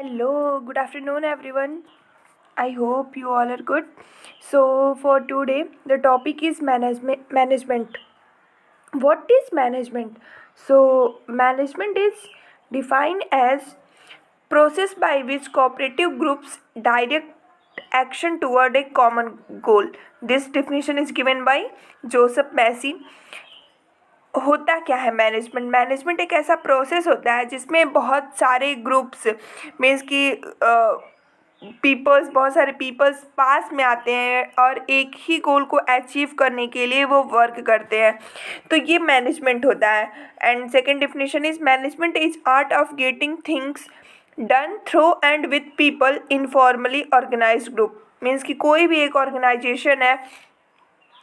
Hello, good afternoon, everyone. I hope you all are good. So, for today, the topic is management. What is management? So, management is defined as process by which cooperative groups direct action toward a common goal. This definition is given by Joseph Massey. होता क्या है management? Management एक ऐसा process होता है जिसमें बहुत सारे ग्रुप्स मीन्स कि बहुत सारे पीपल्स पास में आते हैं और एक ही गोल को अचीव करने के लिए वो वर्क करते हैं, तो ये मैनेजमेंट होता है. And second definition is management is art of getting things done through and with people in formally organize group. Means कि कोई भी एक ऑर्गेनाइजेशन है,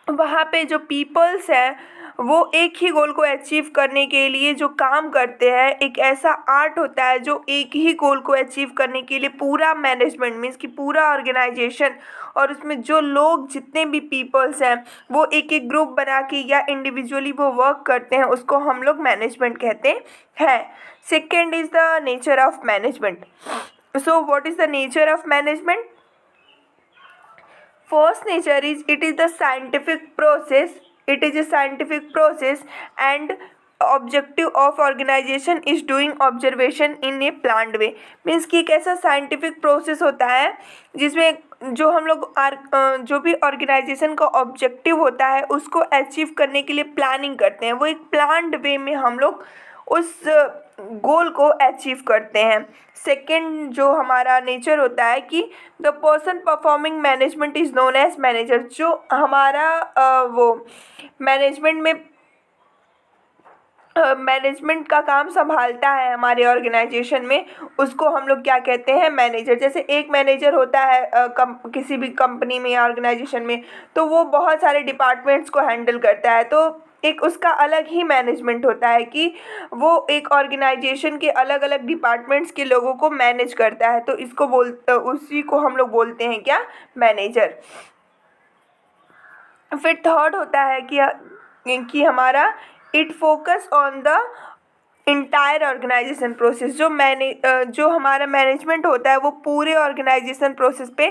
वहाँ पे जो पीपल्स हैं वो एक ही गोल को अचीव करने के लिए जो काम करते हैं, एक ऐसा आर्ट होता है जो एक ही गोल को अचीव करने के लिए पूरा मैनेजमेंट मीन्स कि पूरा ऑर्गेनाइजेशन और उसमें जो लोग जितने भी पीपल्स हैं वो एक एक ग्रुप बना के या इंडिविजुअली वो वर्क करते हैं, उसको हम लोग मैनेजमेंट कहते हैं. Second is the nature of management. So what is the nature of management? First nature is it is the scientific process. It is a scientific process and objective of organization is doing observation in a planned way. Means कि एक ऐसा scientific process होता है जिसमें जो हम लोग जो भी ऑर्गेनाइजेशन का ऑब्जेक्टिव होता है उसको अचीव करने के लिए प्लानिंग करते हैं. वो एक प्लान्ड वे में हम लोग उस गोल को अचीव करते हैं. सेकेंड जो हमारा नेचर होता है कि the person performing management is known as manager. जो हमारा वो मैनेजमेंट का काम संभालता है हमारे ऑर्गेनाइजेशन में, उसको हम लोग क्या कहते हैं? मैनेजर. जैसे एक मैनेजर होता है किसी भी कंपनी में या ऑर्गेनाइजेशन में, तो वो बहुत सारे डिपार्टमेंट्स को हैंडल करता है, तो एक उसका अलग ही मैनेजमेंट होता है कि वो एक ऑर्गेनाइजेशन के अलग अलग डिपार्टमेंट्स के लोगों को मैनेज करता है, तो उसी को हम लोग बोलते हैं क्या? मैनेजर. फिर थर्ड होता है कि हमारा it focus on the entire organization process. जो हमारा मैनेजमेंट होता है वो पूरे ऑर्गेनाइजेशन प्रोसेस पे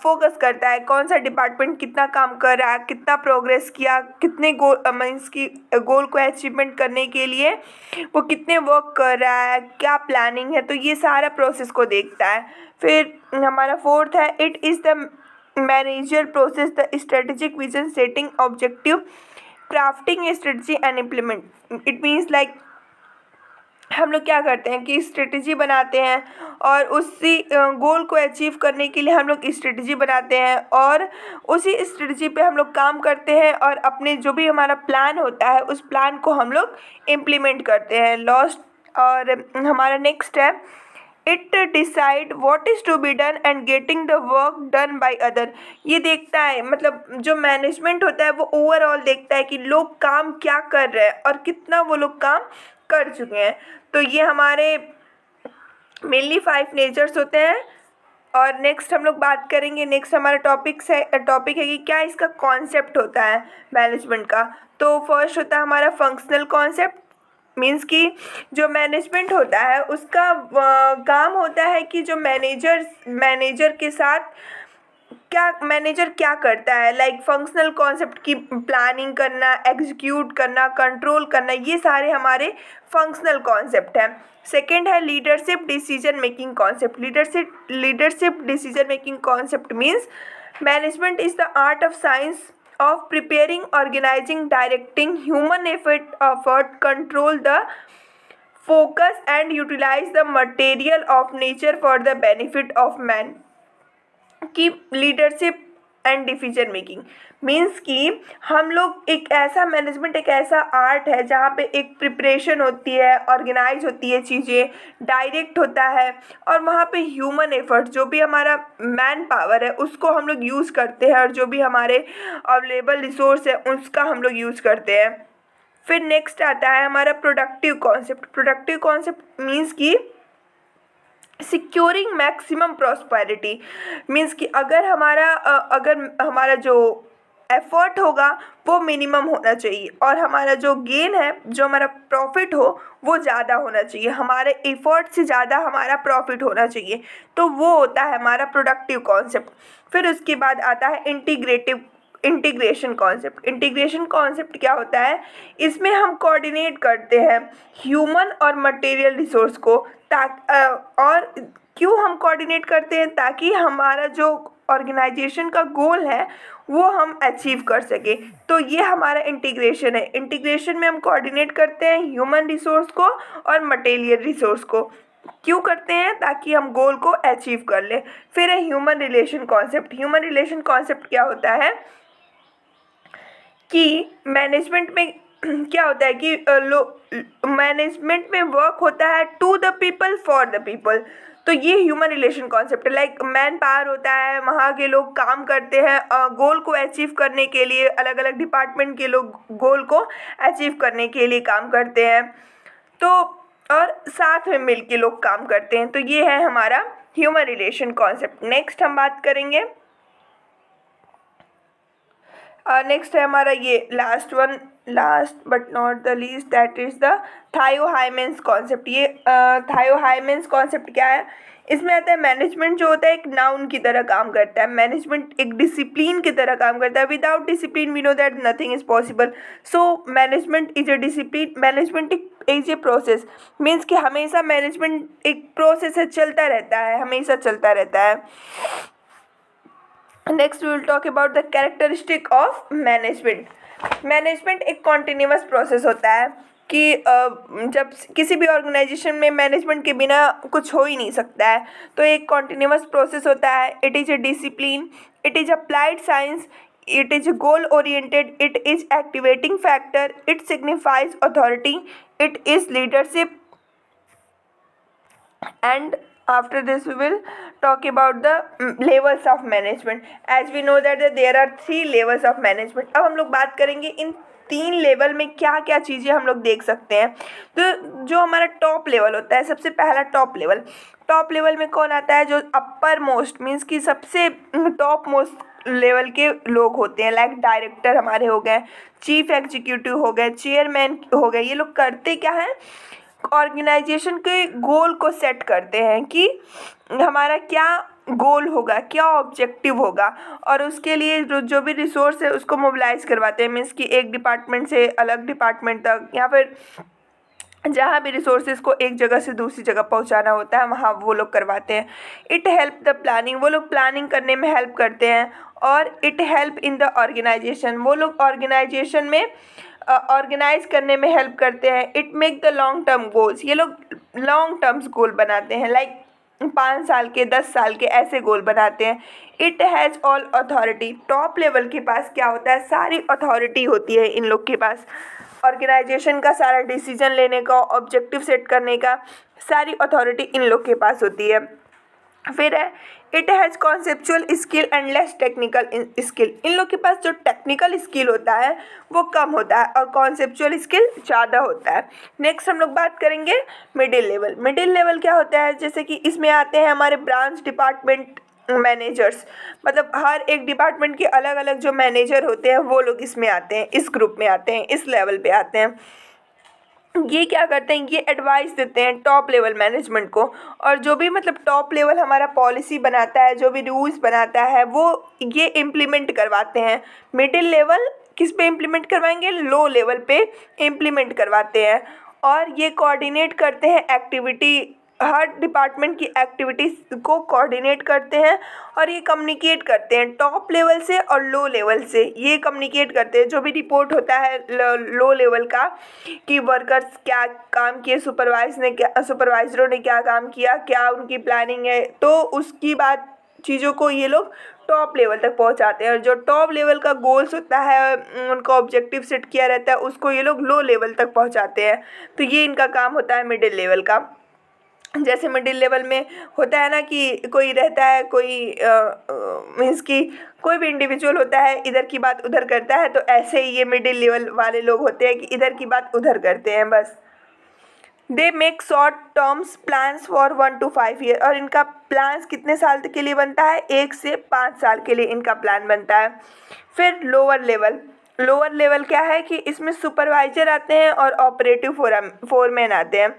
फोकस करता है. कौन सा डिपार्टमेंट कितना काम कर रहा है, कितना प्रोग्रेस किया, कितने मीन्स की गोल को अचीवमेंट करने के लिए वो कितने वर्क कर रहा है, क्या प्लानिंग है, तो ये सारा प्रोसेस को देखता है. फिर हमारा फोर्थ है it is the manager process the strategic vision setting objective crafting strategy and implement. It means like हम लोग क्या करते हैं कि स्ट्रेटजी बनाते हैं और उसी गोल को अचीव करने के लिए हम लोग स्ट्रेटजी बनाते हैं और उसी स्ट्रेटजी पे हम लोग काम करते हैं और अपने जो भी हमारा प्लान होता है उस प्लान को हम लोग इम्प्लीमेंट करते हैं. लास्ट और हमारा नेक्स्ट है it decide what is to be done and getting the work done by other. ये देखता है, मतलब जो मैनेजमेंट होता है वो ओवरऑल देखता है कि लोग काम क्या कर रहे हैं और कितना वो लोग काम कर चुके हैं. तो ये हमारे मेनली 5 नेचर्स होते हैं. और नेक्स्ट हम लोग बात करेंगे, नेक्स्ट हमारा टॉपिक है कि क्या इसका कॉन्सेप्ट होता है मैनेजमेंट का. तो फर्स्ट होता है हमारा फंक्शनल कॉन्सेप्ट. मीन्स कि जो मैनेजमेंट होता है उसका काम होता है कि जो मैनेजर के साथ मैनेजर क्या करता है, लाइक फंक्शनल कॉन्सेप्ट की प्लानिंग करना, एग्जीक्यूट करना, कंट्रोल करना, ये सारे हमारे फंक्शनल कॉन्सेप्ट हैं. सेकेंड है leadership decision making concept. Leadership decision making concept means management is the art of science of preparing, organizing, directing human effort, control the focus and utilize the material of nature for the benefit of man. की leadership and decision making means कि हम लोग एक ऐसा art है जहाँ पे एक प्रिपरेशन होती है, ऑर्गेनाइज होती है चीज़ें, डायरेक्ट होता है और वहाँ पे ह्यूमन एफर्ट जो भी हमारा मैन पावर है उसको हम लोग यूज़ करते हैं और जो भी हमारे अवेलेबल रिसोर्स है उसका हम लोग यूज़ करते हैं. फिर नेक्स्ट आता है हमारा productive concept. Productive concept means कि सिक्योरिंग मैक्सिमम प्रॉस्पेरिटी. मीन्स कि अगर हमारा जो एफर्ट होगा वो मिनिमम होना चाहिए और हमारा जो गेन है, जो हमारा प्रॉफिट हो वो ज़्यादा होना चाहिए, हमारे एफर्ट से ज़्यादा हमारा प्रॉफिट होना चाहिए। तो वो होता है हमारा प्रोडक्टिव कॉन्सेप्ट। फिर उसके बाद आता है इंटीग्रेशन कॉन्सेप्ट। इंटीग्रेशन कॉन्सेप्ट क्या होता है, इसमें हम कोऑर्डिनेट करते हैं ह्यूमन और मटेरियल रिसोर्स को और क्यों हम कोऑर्डिनेट करते हैं, ताकि हमारा जो ऑर्गेनाइजेशन का गोल है वो हम अचीव कर सके। तो ये हमारा इंटीग्रेशन है। इंटीग्रेशन में हम कोऑर्डिनेट करते हैं ह्यूमन रिसोर्स को और मटेरियल रिसोर्स को। क्यों करते हैं, ताकि हम गोल को अचीव कर लें। फिर है human relation concept. Human relation concept क्या होता है कि मैनेजमेंट में क्या होता है कि मैनेजमेंट में वर्क होता है to the people for the people. तो ये ह्यूमन रिलेशन कॉन्सेप्ट है। लाइक मैन पावर होता है, वहाँ के लोग काम करते हैं गोल को अचीव करने के लिए, अलग अलग डिपार्टमेंट के लोग गोल को अचीव करने के लिए काम करते हैं, तो और साथ में मिल के लोग काम करते हैं। तो ये है हमारा ह्यूमन रिलेशन कॉन्सेप्ट। नेक्स्ट हम बात करेंगे, नेक्स्ट है हमारा ये last but not the least, that is the Theo Haimann concept. ये थायो-हाइमेंस कॉन्सेप्ट क्या है, इसमें आता है मैनेजमेंट जो होता है एक नाउन की तरह काम करता है, मैनेजमेंट एक डिसिप्लिन की तरह काम करता है। Without discipline we know that nothing is possible. So management is a discipline, management is a process, means कि हमेशा मैनेजमेंट एक प्रोसेस है, चलता रहता है, हमेशा चलता रहता है। Next we will talk about the characteristic of management. Management एक कॉन्टिन्यूअस प्रोसेस होता है कि जब किसी भी ऑर्गेनाइजेशन में मैनेजमेंट के बिना कुछ हो ही नहीं सकता है। तो एक कॉन्टिन्यूअस प्रोसेस होता है। It is a discipline, it is applied science, it is goal oriented, it is activating factor, it signifies authority, it is leadership. And after this we will talk about the levels of management. As we know that there are 3 levels of management. अब हम लोग बात करेंगे इन 3 level में क्या क्या चीज़ें हम लोग देख सकते हैं। तो जो हमारा टॉप लेवल होता है, सबसे पहला टॉप लेवल में कौन आता है, जो अपर मोस्ट मीन्स कि सबसे टॉप मोस्ट लेवल के लोग होते हैं। लाइक डायरेक्टर हमारे हो गए, चीफ एग्जीक्यूटिव हो गए, चेयरमैन हो गए। ये लोग करते क्या हैं, ऑर्गेनाइजेशन के गोल को सेट करते हैं कि हमारा क्या गोल होगा, क्या ऑब्जेक्टिव होगा, और उसके लिए जो भी रिसोर्स है उसको मोबिलाइज करवाते हैं। मीन्स कि एक डिपार्टमेंट से अलग डिपार्टमेंट तक, या फिर जहाँ भी रिसोर्सेज को एक जगह से दूसरी जगह पहुँचाना होता है वहाँ वो लोग करवाते हैं। इट हेल्प द प्लानिंग, वो लोग प्लानिंग करने में हेल्प करते हैं। और it help in the organization, वो लोग ऑर्गेनाइजेशन में ऑर्गेनाइज करने में हेल्प करते हैं। It make the long term goals, ये लोग लॉन्ग टर्म्स गोल बनाते हैं, लाइक 5 साल के 10 साल के ऐसे गोल बनाते हैं। It has all authority, top level के पास क्या होता है, सारी अथॉरिटी होती है इन लोग के पास। ऑर्गेनाइजेशन का सारा डिसीजन लेने का, ऑब्जेक्टिव सेट करने का सारी अथॉरिटी इन लोग के पास होती है। फिर है it has conceptual skill and less technical skill, इन लोग के पास जो टेक्निकल स्किल होता है वो कम होता है और कॉन्सेप्चुअल स्किल ज़्यादा होता है। नेक्स्ट हम लोग बात करेंगे मिडिल लेवल क्या होता है, जैसे कि इसमें आते हैं हमारे ब्रांच डिपार्टमेंट मैनेजर्स, मतलब हर एक डिपार्टमेंट के अलग अलग जो मैनेजर होते हैं वो लोग इसमें आते हैं, इस ग्रुप में आते हैं, इस लेवल पे आते हैं। ये क्या करते हैं, ये एडवाइस देते हैं टॉप लेवल मैनेजमेंट को, और जो भी मतलब टॉप लेवल हमारा पॉलिसी बनाता है, जो भी रूल्स बनाता है वो ये इम्प्लीमेंट करवाते हैं। मिडिल लेवल किस पे इम्प्लीमेंट करवाएंगे, लो लेवल पे इम्प्लीमेंट करवाते हैं। और ये कोऑर्डिनेट करते हैं एक्टिविटी, हर डिपार्टमेंट की एक्टिविटीज़ को कोऑर्डिनेट करते हैं और ये कम्युनिकेट करते हैं टॉप लेवल से और लो लेवल से, ये कम्युनिकेट करते हैं। जो भी रिपोर्ट होता है लो लेवल का कि वर्कर्स क्या काम किए, सुपरवाइजरों ने क्या काम किया, क्या उनकी प्लानिंग है, तो उसकी बात चीज़ों को ये लोग टॉप लेवल तक पहुंचाते हैं। और जो टॉप लेवल का गोल्स होता है, उनका ऑब्जेक्टिव सेट किया रहता है, उसको ये लोग लो लेवल तक पहुंचाते हैं। तो ये इनका काम होता है मिडिल लेवल का। जैसे मिडिल लेवल में होता है ना कि कोई रहता है, कोई मीन्स कि कोई भी इंडिविजुअल होता है इधर की बात उधर करता है, तो ऐसे ही ये मिडिल लेवल वाले लोग होते हैं कि इधर की बात उधर करते हैं बस। They make short terms plans for 1 to 5 year, और इनका प्लान्स कितने साल के लिए बनता है, 1 से 5 साल के लिए इनका प्लान बनता है। फिर लोअर लेवल क्या है कि इसमें सुपरवाइजर आते हैं और ऑपरेटिव फोरमैन आते हैं,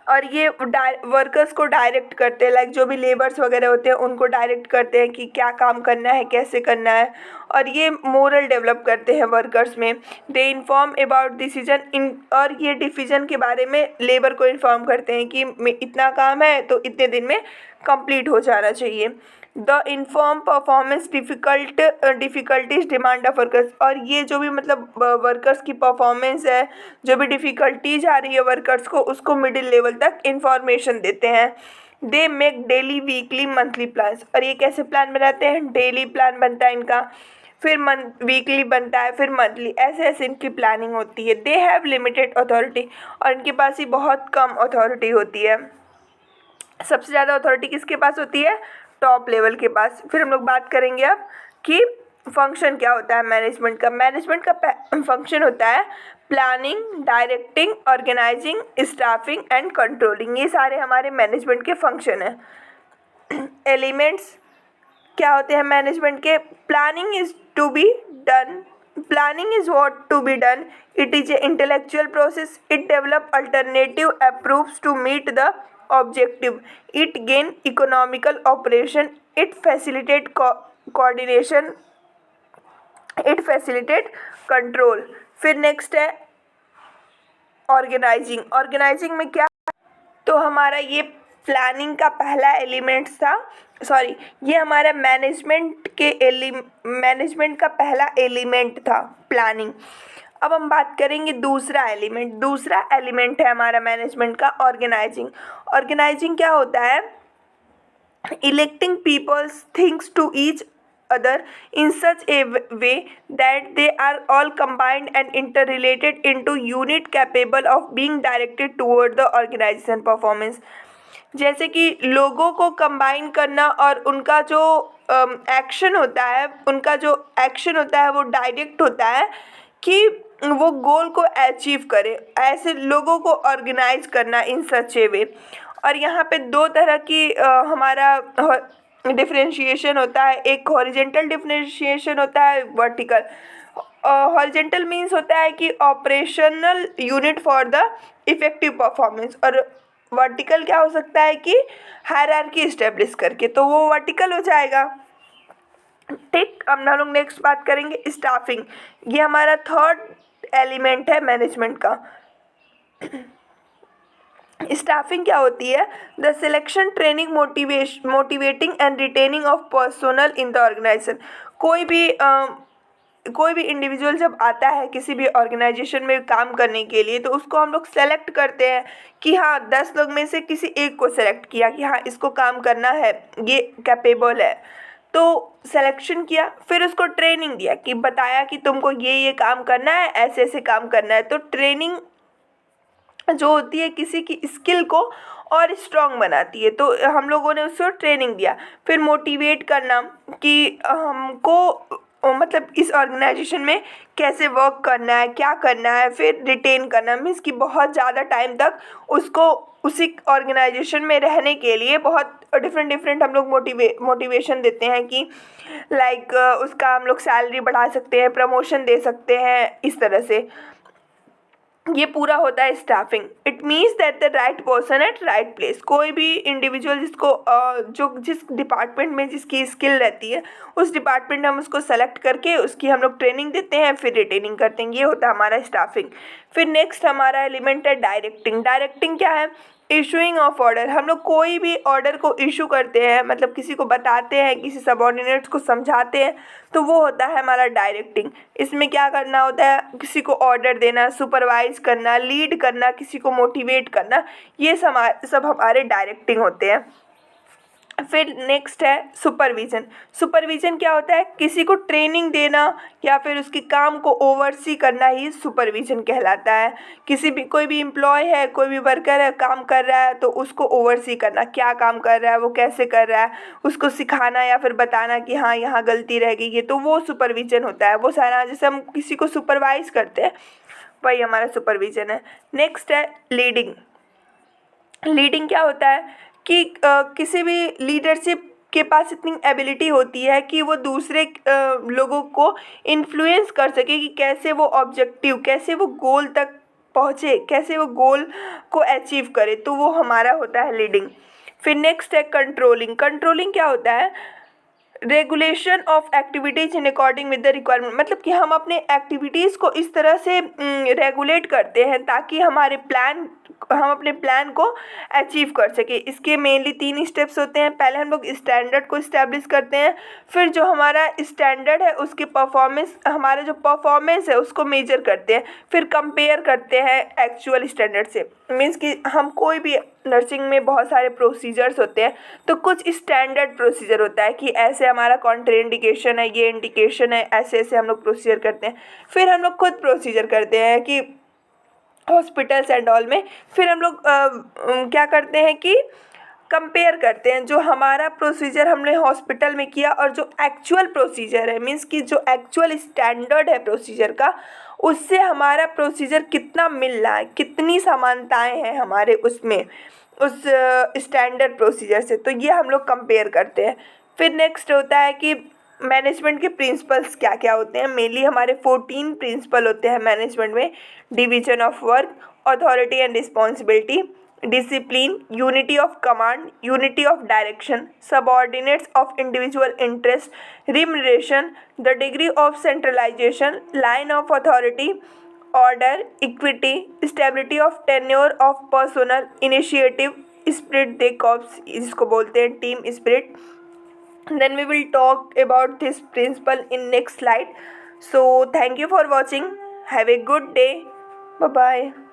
और ये वर्कर्स को डायरेक्ट करते हैं, लाइक जो भी लेबर्स वगैरह होते हैं उनको डायरेक्ट करते हैं कि क्या काम करना है, कैसे करना है, और ये मोरल डेवलप करते हैं वर्कर्स में। They inform about decision in, और ये डिसीजन के बारे में लेबर को इन्फॉर्म करते हैं कि इतना काम है तो इतने दिन में कंप्लीट हो जाना चाहिए। The inform performance difficulties demand of workers, और ये जो भी मतलब वर्कर्स की परफॉर्मेंस है, जो भी डिफ़िकल्टीज आ रही है वर्कर्स को, उसको मिडिल लेवल तक इंफॉर्मेशन देते हैं। They make daily weekly monthly plans, और ये कैसे प्लान बनाते हैं, डेली प्लान बनता है इनका, फिर वीकली बनता है, फिर मंथली, ऐसे ऐसे इनकी प्लानिंग होती है। दे हैव लिमिटेड अथॉरिटी, और इनके पास ही बहुत कम अथॉरिटी होती है। सबसे ज़्यादा अथॉरिटी किसके पास होती है, टॉप लेवल के पास। फिर हम लोग बात करेंगे अब कि फंक्शन क्या होता है मैनेजमेंट का फंक्शन होता है planning, directing, organizing, staffing and controlling, ये सारे हमारे मैनेजमेंट के फंक्शन हैं। एलिमेंट्स क्या होते हैं मैनेजमेंट के, planning is what to be done, it is a intellectual process, it develop alternative approaches to meet the objective, it gain economical operation, it facilitate coordination, it facilitate control। फिर next है organising में क्या, तो हमारा ये planning का पहला element था, ये हमारा मैनेजमेंट का पहला एलिमेंट था प्लानिंग। अब हम बात करेंगे दूसरा एलिमेंट है हमारा मैनेजमेंट का ऑर्गेनाइजिंग क्या होता है, electing peoples things to each other in such a way that they are all combined and interrelated into unit capable of being directed toward the organization performance। जैसे कि लोगों को कंबाइन करना और उनका जो एक्शन होता है वो डायरेक्ट होता है कि वो गोल को अचीव करे, ऐसे लोगों को ऑर्गेनाइज करना इन सच ए वे। और यहाँ पे दो तरह की हमारा डिफरेंशिएशन होता है, एक हॉरिजेंटल डिफरेंशिएशन होता है, वर्टिकल। हॉरिजेंटल मीन्स होता है कि operational unit for the effective performance, और वर्टिकल क्या हो सकता है कि हायरार्की इस्टेब्लिश करके, तो वो वर्टिकल हो जाएगा। ठीक, अब हम लोग नेक्स्ट बात करेंगे स्टाफिंग, ये हमारा थर्ड एलिमेंट है मैनेजमेंट का। स्टाफिंग क्या होती है, the selection, training, motivating and retaining of personnel in the organization. कोई भी इंडिविजुअल जब आता है किसी भी ऑर्गेनाइजेशन में काम करने के लिए, तो उसको हम लोग सेलेक्ट करते हैं कि हाँ 10 लोग में से किसी एक को सेलेक्ट किया कि हाँ इसको काम करना है, ये कैपेबल है, तो सिलेक्शन किया, फिर उसको ट्रेनिंग दिया कि बताया कि तुमको ये काम करना है, ऐसे ऐसे काम करना है। तो ट्रेनिंग जो होती है किसी की स्किल को और स्ट्रॉन्ग बनाती है, तो हम लोगों ने उसको ट्रेनिंग दिया। फिर मोटिवेट करना कि हमको मतलब इस ऑर्गेनाइजेशन में कैसे वर्क करना है, क्या करना है। फिर रिटेन करना मीन्स कि बहुत ज़्यादा टाइम तक उसको उसी ऑर्गेनाइजेशन में रहने के लिए बहुत डिफरेंट हम लोग मोटिवेशन देते हैं कि लाइक उसका हम लोग सैलरी बढ़ा सकते हैं, प्रमोशन दे सकते हैं, इस तरह से ये पूरा होता है staffing. It means that the right person at right place, कोई भी इंडिविजुअल जिसको जिस डिपार्टमेंट में जिसकी स्किल रहती है उस डिपार्टमेंट में हम उसको सेलेक्ट करके उसकी हम लोग ट्रेनिंग देते हैं, फिर रिटेनिंग करते हैं, ये होता है हमारा स्टाफिंग। फिर नेक्स्ट हमारा एलिमेंट है डायरेक्टिंग क्या है, इशूइंग ऑफ ऑर्डर। हम लोग कोई भी ऑर्डर को इशू करते हैं, मतलब किसी को बताते हैं, किसी सबऑर्डिनेट्स को समझाते हैं, तो वो होता है हमारा डायरेक्टिंग। इसमें क्या करना होता है, किसी को ऑर्डर देना, सुपरवाइज करना, लीड करना, किसी को मोटिवेट करना, ये सब हमारे डायरेक्टिंग होते हैं। फिर नेक्स्ट है सुपरविज़न क्या होता है, किसी को ट्रेनिंग देना या फिर उसके काम को ओवरसी करना ही सुपरविज़न कहलाता है। कोई भी एम्प्लॉय है, कोई भी वर्कर है, काम कर रहा है, तो उसको ओवरसी करना, क्या काम कर रहा है, वो कैसे कर रहा है, उसको सिखाना या फिर बताना कि हाँ यहाँ गलती रह गई है, तो वो सुपरविज़न होता है। वो सारा जैसे हम किसी को सुपरवाइज़ करते हैं वही हमारा सुपरविजन है। नेक्स्ट है लीडिंग। लीडिंग क्या होता है कि किसी भी लीडरशिप के पास इतनी एबिलिटी होती है कि वो दूसरे लोगों को इन्फ्लुएंस कर सके कि कैसे वो ऑब्जेक्टिव, कैसे वो गोल तक पहुँचे, कैसे वो गोल को अचीव करे, तो वो हमारा होता है लीडिंग। फिर नेक्स्ट है कंट्रोलिंग। कंट्रोलिंग क्या होता है? Regulation of activities in according with the requirement, मतलब कि हम अपने एक्टिविटीज़ को इस तरह से रेगुलेट करते हैं ताकि हम अपने प्लान को अचीव कर सके। इसके मेनली 3 स्टेप्स होते हैं। पहले हम लोग स्टैंडर्ड को इस्टेब्लिश करते हैं, फिर जो हमारा स्टैंडर्ड है उसके हमारा जो परफॉर्मेंस है उसको मेजर करते हैं, फिर कंपेयर करते हैं एक्चुअल स्टैंडर्ड से। मीन्स कि हम कोई भी नर्सिंग में बहुत सारे प्रोसीजर्स होते हैं, तो कुछ स्टैंडर्ड प्रोसीजर होता है कि ऐसे हमारा कॉन्ट्राइंडिकेशन है, ये इंडिकेशन है, ऐसे ऐसे हम लोग प्रोसीजर करते हैं। फिर हम लोग खुद प्रोसीजर करते हैं कि हॉस्पिटल्स एंड ऑल में। फिर हम लोग क्या करते हैं कि कंपेयर करते हैं जो हमारा प्रोसीजर हमने हॉस्पिटल में किया और जो एक्चुअल प्रोसीजर है, मीन्स कि जो एक्चुअल स्टैंडर्ड है प्रोसीजर का, उससे हमारा प्रोसीजर कितना मिल रहा है, कितनी समानताएं हैं हमारे उसमें उस स्टैंडर्ड प्रोसीजर से, तो ये हम लोग कंपेयर करते हैं। फिर नेक्स्ट होता है कि मैनेजमेंट के प्रिंसिपल्स क्या क्या होते हैं। मेनली हमारे 14 प्रिंसिपल होते हैं मैनेजमेंट में। Division of work, authority and responsibility, discipline, unity of command, unity of direction, subordinates of individual interest, remuneration, the degree of centralization, line of authority, order, equity, stability of tenure of personnel, initiative, spirit de corps, जिसको बोलते हैं team spirit. Then we will talk about this principle in next slide. So thank you for watching. Have a good day. Bye bye.